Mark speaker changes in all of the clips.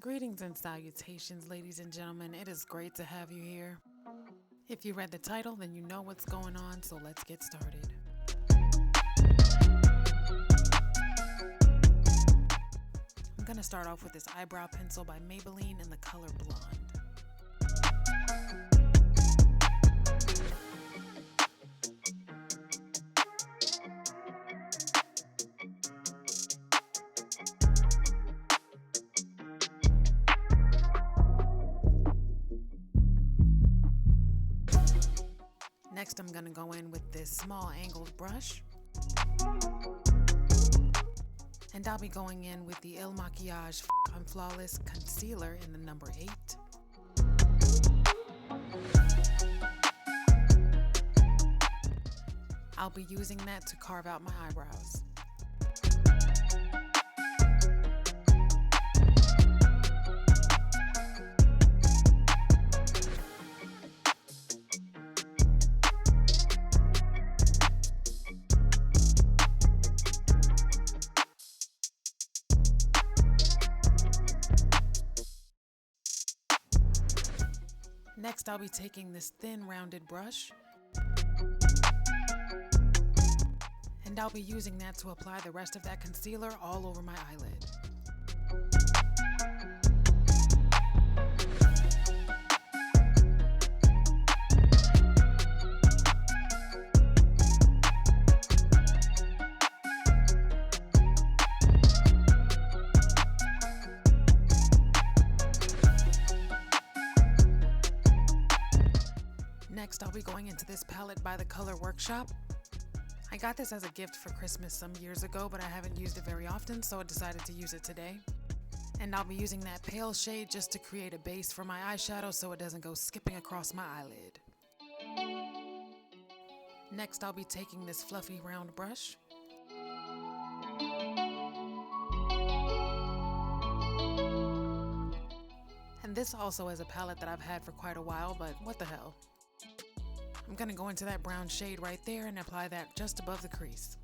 Speaker 1: Greetings and salutations, ladies and gentlemen. It is great to have you here. If you read the title, then you know what's going on, so let's get started. I'm going to start off with this eyebrow pencil by Maybelline in the color Blonde. Next, I'm going to go in with this small angled brush. And I'll be going in with the Il Makiage I'm Flawless Concealer in the number 8. I'll be using that to carve out my eyebrows. Next, I'll be taking this thin rounded brush, and I'll be using that to apply the rest of that concealer all over my eyelid. Next, I'll be going into this palette by the Color Workshop. I got this as a gift for Christmas some years ago, but I haven't used it very often, so I decided to use it today. And I'll be using that pale shade just to create a base for my eyeshadow so it doesn't go skipping across my eyelid. Next, I'll be taking this fluffy round brush. And this also is a palette that I've had for quite a while, but what the hell. I'm going to go into that brown shade right there and apply that just above the crease.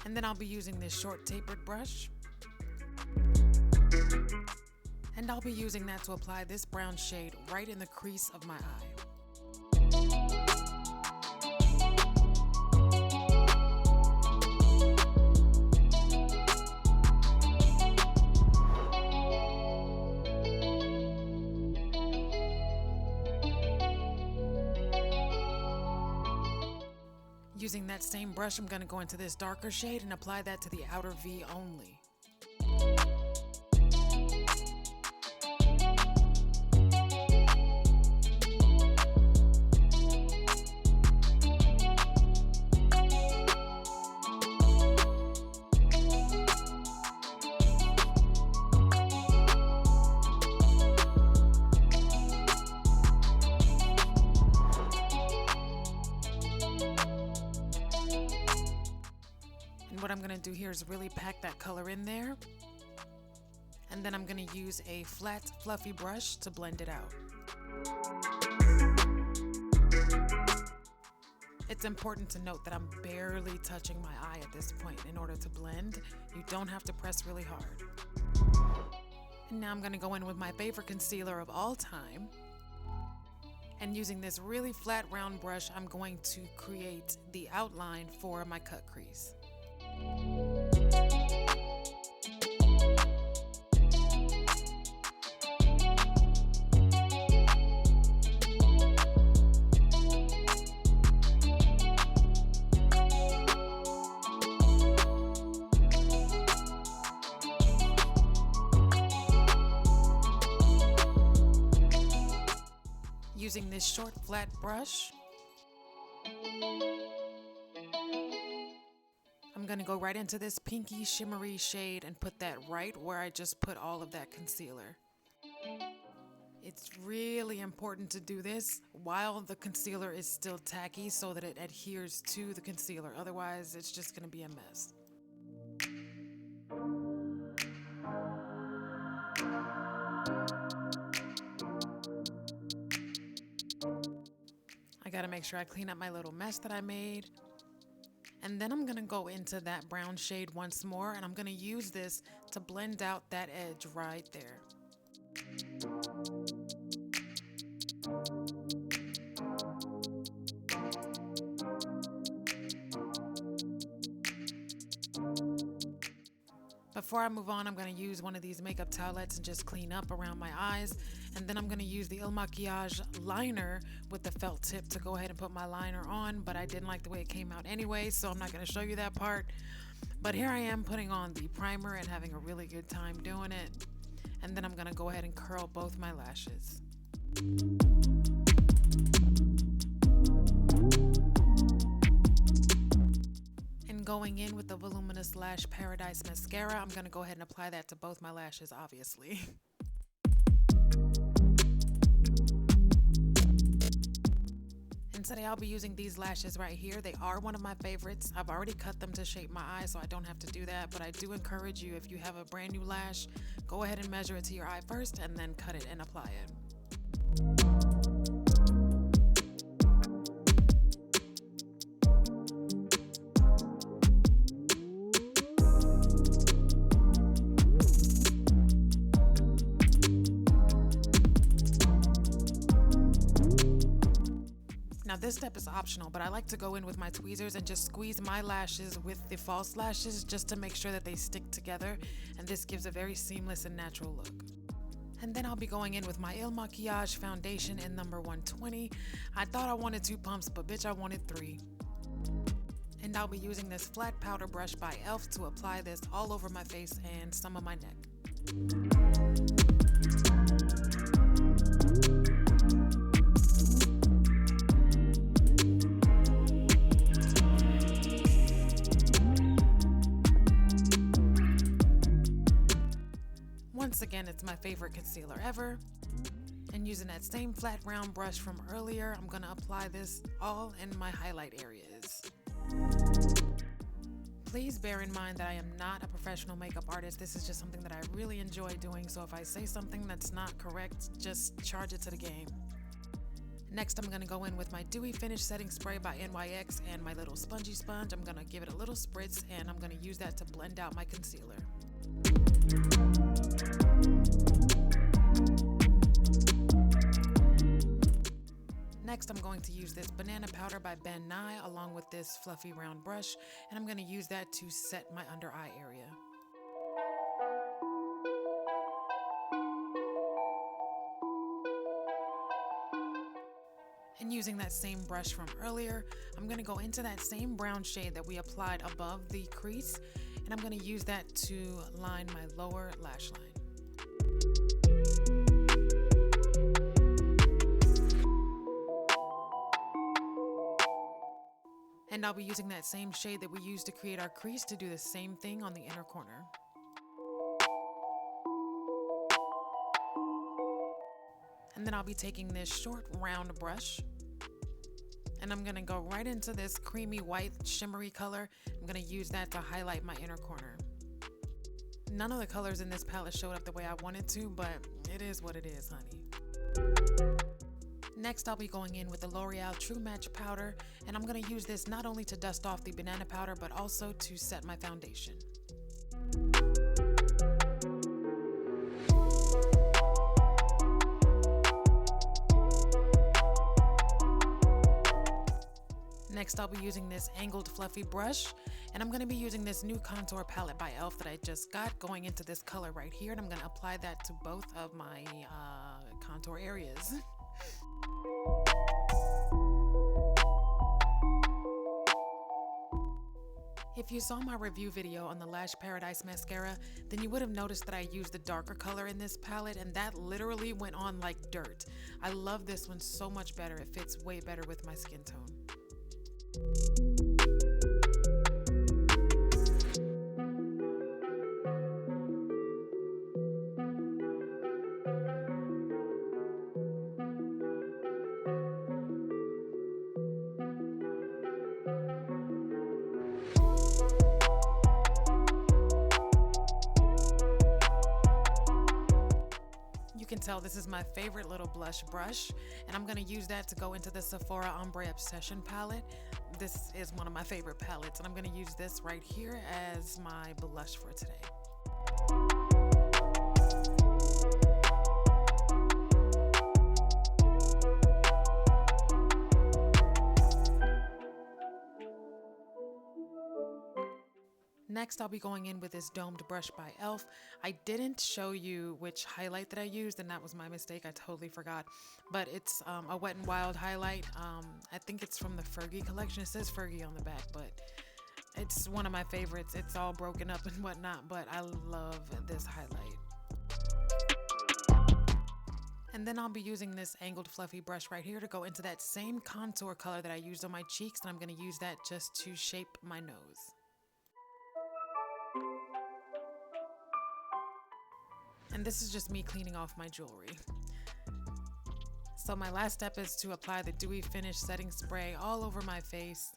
Speaker 1: And then I'll be using this short tapered brush. And I'll be using that to apply this brown shade right in the crease of my eye. Using that same brush, I'm going to go into this darker shade and apply that to the outer V only. And what I'm going to do here is really pack that color in there. And then I'm going to use a flat, fluffy brush to blend it out. It's important to note that I'm barely touching my eye at this point in order to blend. You don't have to press really hard. And now I'm going to go in with my favorite concealer of all time. And using this really flat round brush, I'm going to create the outline for my cut crease. Using this short flat brush, I'm going to go right into this pinky shimmery shade and put that right where I just put all of that concealer. It's really important to do this while the concealer is still tacky so that it adheres to the concealer. Otherwise, it's just going to be a mess. I got to make sure I clean up my little mess that I made. And then I'm going to go into that brown shade once more, and I'm going to use this to blend out that edge right there. Before I move on, I'm going to use one of these makeup towelettes and just clean up around my eyes. And then I'm going to use the Il Maquillage liner with the felt tip to go ahead and put my liner on. But I didn't like the way it came out anyway, so I'm not going to show you that part. But here I am putting on the primer and having a really good time doing it. And then I'm going to go ahead and curl both my lashes. Going in with the Voluminous Lash Paradise Mascara, I'm going to go ahead and apply that to both my lashes, obviously. And today I'll be using these lashes right here. They are one of my favorites. I've already cut them to shape my eye, so I don't have to do that, but I do encourage you, if you have a brand new lash, go ahead and measure it to your eye first and then cut it and apply it. Now this step is optional, but I like to go in with my tweezers and just squeeze my lashes with the false lashes just to make sure that they stick together, and this gives a very seamless and natural look. And then I'll be going in with my Il Maquillage foundation in number 120. I thought I wanted 2 pumps, but bitch, I wanted 3. And I'll be using this flat powder brush by e.l.f. to apply this all over my face and some of my neck. Once again, it's my favorite concealer ever. And using that same flat round brush from earlier, I'm gonna apply this all in my highlight areas. Please bear in mind that I am not a professional makeup artist. This is just something that I really enjoy doing, so if I say something that's not correct, just charge it to the game. Next, I'm gonna go in with my Dewy Finish Setting Spray by NYX and my little spongy sponge. I'm gonna give it a little spritz, and I'm gonna use that to blend out my concealer. Next, I'm going to use this banana powder by Ben Nye along with this fluffy round brush, and I'm going to use that to set my under eye area. And using that same brush from earlier, I'm going to go into that same brown shade that we applied above the crease, and I'm going to use that to line my lower lash line. And I'll be using that same shade that we used to create our crease to do the same thing on the inner corner. And then I'll be taking this short round brush, and I'm gonna go right into this creamy white shimmery color. I'm gonna use that to highlight my inner corner. None of the colors in this palette showed up the way I wanted to, but it is what it is, honey. Next, I'll be going in with the L'Oreal True Match powder, and I'm going to use this not only to dust off the banana powder, but also to set my foundation. Next, I'll be using this angled fluffy brush, and I'm going to be using this new contour palette by e.l.f. that I just got, going into this color right here, and I'm going to apply that to both of my contour areas. If you saw my review video on the Lash Paradise mascara, then you would have noticed that I used the darker color in this palette, and that literally went on like dirt. I love this one so much better. It fits way better with my skin tone. You can tell this is my favorite little blush brush, and I'm going to use that to go into the Sephora Ombre Obsession palette. This is one of my favorite palettes, and I'm going to use this right here as my blush for today. Next, I'll be going in with this domed brush by e.l.f. I didn't show you which highlight that I used, and that was my mistake. I totally forgot. But it's a Wet n Wild highlight. I think it's from the Fergie collection. It says Fergie on the back, but it's one of my favorites. It's all broken up and whatnot, but I love this highlight. And then I'll be using this angled fluffy brush right here to go into that same contour color that I used on my cheeks, and I'm going to use that just to shape my nose. And this is just me cleaning off my jewelry. So my last step is to apply the Dewy Finish setting spray all over my face.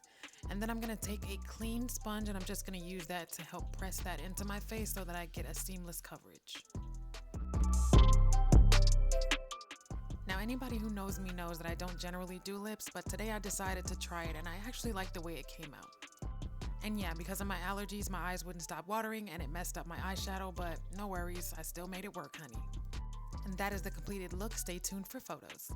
Speaker 1: And then I'm going to take a clean sponge and I'm just going to use that to help press that into my face so that I get a seamless coverage. Now anybody who knows me knows that I don't generally do lips, but today I decided to try it and I actually like the way it came out. And yeah, because of my allergies, my eyes wouldn't stop watering and it messed up my eyeshadow, but no worries, I still made it work, honey. And that is the completed look. Stay tuned for photos.